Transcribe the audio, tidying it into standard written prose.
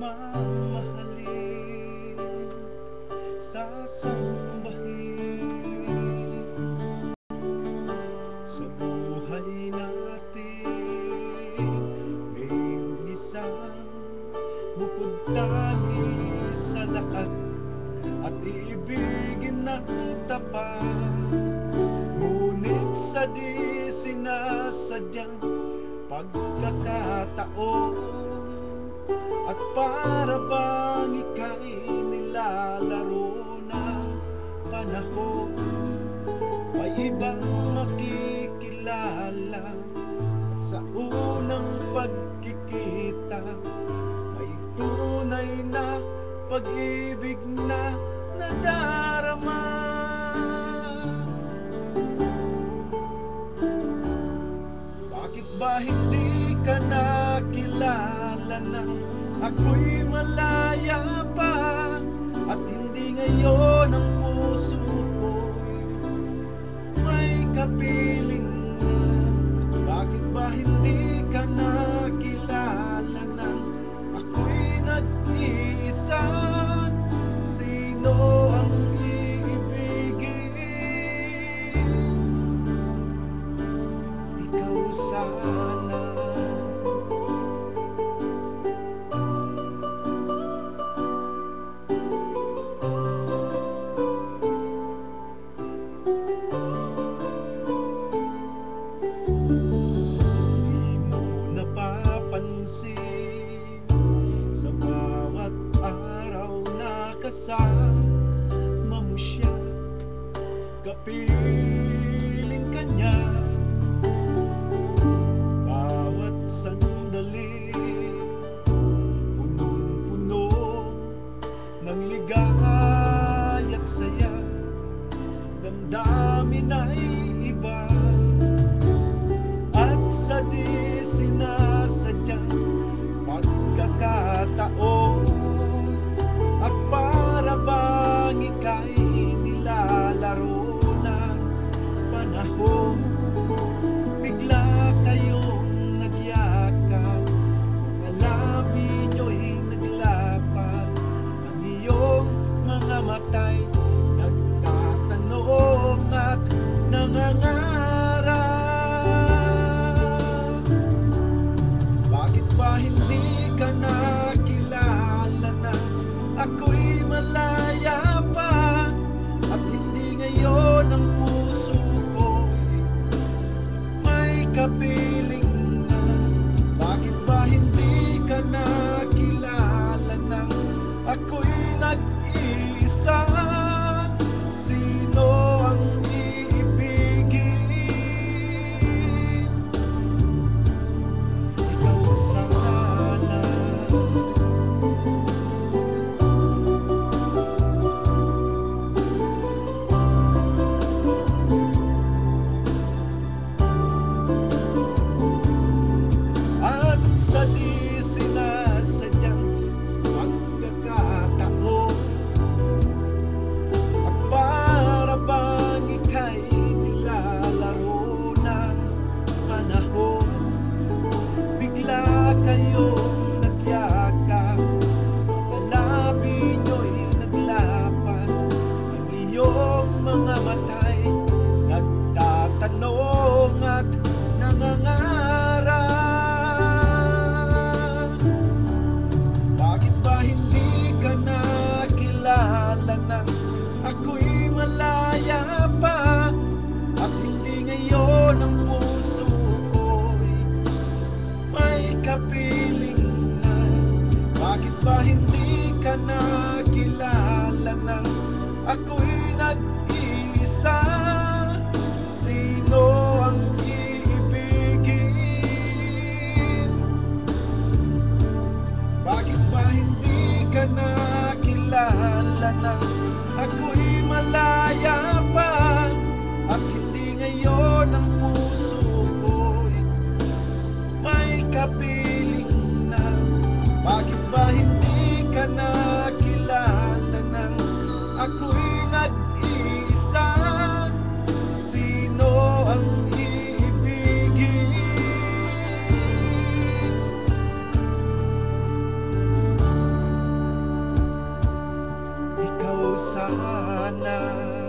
mamahalin, sasambahin sa buhay natin. Mayroong isang bupugtani sa lahat at iibigin ng tapat, ngunit sa di sinasadyang pagkakataon, at para bang ika'y nilalaro ng panahon, may ibang makikilala. At sa unang pagkikita, may tunay na pag-ibig na nadarama. Bakit ba hindi ka nakilala nang ako'y malaya pa, at hindi ngayon ang puso ko'y may kapiling na? Bakit ba hindi ka nakilala nang ako'y nag-iisa? Sino ang iibigin? Ikaw sana. Sa bawat araw na kasama mo siya, kapiling ka niya. Bawat sandali punong-puno ng ligay at saya, damdamin ay iba. At sa di sinasadyang pagkakataon, at para bang ika'y nilalaro ng panahon, bigla kayong nagyakap, ang labi nyo'y naglapat, ang iyong mga mata'y nagtatanong at nangangarap. Bakit ba hindi ka nakilala na ako'y malaya pa, at hindi ngayon ang puso ko'y may kapiling na? Bakit ba hindi ka nakilala na ako'y nag-iisa? Sino ang iibigin? Ikaw sana. At sa di sinasadyang pagkakataon, at para bang ika'y nilalaro ng panahon, bigla kayong nagyakap, ang labi nyo'y naglapat, ang iyong mga mata'y nagtatanong at nangangarap. Bakit ba hindi ka nakilala nang ako'y malaya pa, at hindi ngayon ang puso ko'y may kapiling na? Bakit ba hindi ka nakilala nang ako'y nag-iisa? Sino ang iibigin? Bakit ba hindi ka nakilala nang ako'y malaya pa, at hindi ngayon ang puso ko'y may kapiling na? Bakit ba hindi ka nakilala nang ako'y nag-iisa? Sino ang iibigin? sana